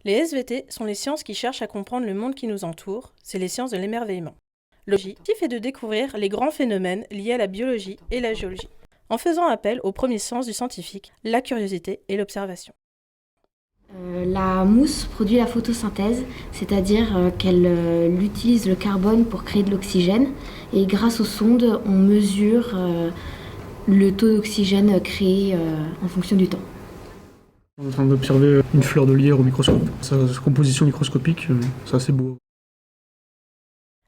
Les SVT sont les sciences qui cherchent à comprendre le monde qui nous entoure, c'est les sciences de l'émerveillement. L'objectif est de découvrir les grands phénomènes liés à la biologie et la géologie, en faisant appel au premier sens du scientifique, la curiosité et l'observation. La mousse produit la photosynthèse, c'est-à-dire qu'elle utilise le carbone pour créer de l'oxygène et grâce aux sondes, on mesure le taux d'oxygène créé en fonction du temps. On est en train d'observer une fleur de lierre au microscope. Sa composition microscopique, c'est assez beau.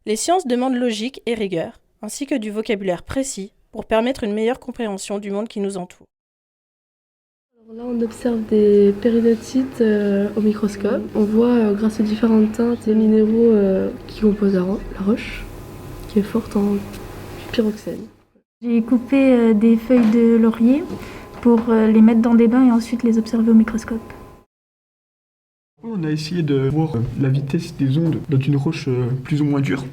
Les sciences demandent logique et rigueur, ainsi que du vocabulaire précis pour permettre une meilleure compréhension du monde qui nous entoure. Là, on observe des péridotites au microscope. On voit, grâce aux différentes teintes, les minéraux qui composent la roche, qui est forte en pyroxène. J'ai coupé des feuilles de laurier pour les mettre dans des bains et ensuite les observer au microscope. On a essayé de voir la vitesse des ondes dans une roche plus ou moins dure.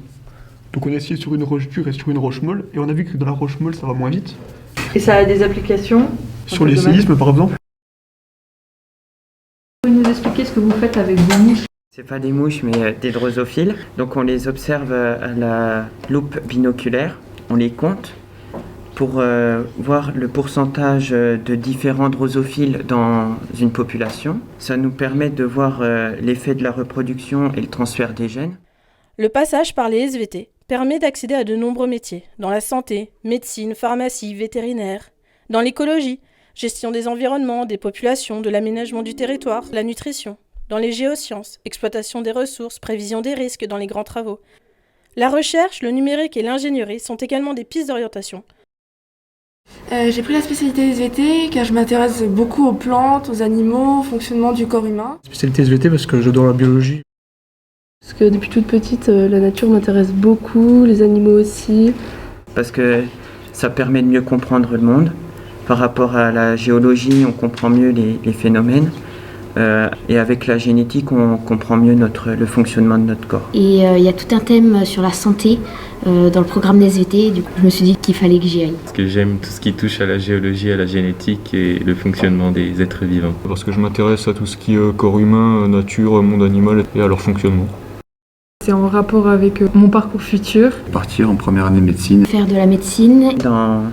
Donc on a essayé sur une roche dure et sur une roche molle, et on a vu que dans la roche molle ça va moins vite. Et ça a des applications Sur les séismes par exemple. Vous pouvez nous expliquer ce que vous faites avec vos mouches? C'est pas des mouches mais des drosophiles. Donc on les observe à la loupe binoculaire, on les compte pour voir le pourcentage de différents drosophiles dans une population. Ça nous permet de voir l'effet de la reproduction et le transfert des gènes. Le passage par les SVT permet d'accéder à de nombreux métiers, dans la santé, médecine, pharmacie, vétérinaire, dans l'écologie, gestion des environnements, des populations, de l'aménagement du territoire, la nutrition, dans les géosciences, exploitation des ressources, prévision des risques dans les grands travaux. La recherche, le numérique et l'ingénierie sont également des pistes d'orientation. J'ai pris la spécialité SVT car je m'intéresse beaucoup aux plantes, aux animaux, au fonctionnement du corps humain. Spécialité SVT parce que j'adore la biologie. Parce que depuis toute petite, la nature m'intéresse beaucoup, les animaux aussi. Parce que ça permet de mieux comprendre le monde. Par rapport à la géologie, on comprend mieux les phénomènes. Et avec la génétique, on comprend mieux le fonctionnement de notre corps. Et il y a tout un thème sur la santé dans le programme des SVT, du coup je me suis dit qu'il fallait que j'y aille. Parce que j'aime tout ce qui touche à la géologie, à la génétique et le fonctionnement des êtres vivants. Parce que je m'intéresse à tout ce qui est corps humain, nature, monde animal et à leur fonctionnement. C'est en rapport avec mon parcours futur. Partir en première année de médecine. Faire de la médecine. Dans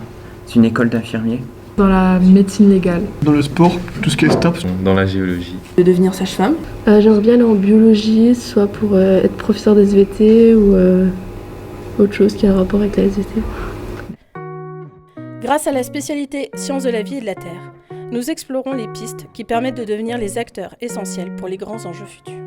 une école d'infirmiers. Dans la médecine légale. Dans le sport, tout ce qui est STAPS. Dans la géologie. De devenir sage-femme. J'aimerais bien aller en biologie, soit pour être professeur des SVT ou autre chose qui a un rapport avec la SVT. Grâce à la spécialité Sciences de la vie et de la Terre, nous explorons les pistes qui permettent de devenir les acteurs essentiels pour les grands enjeux futurs.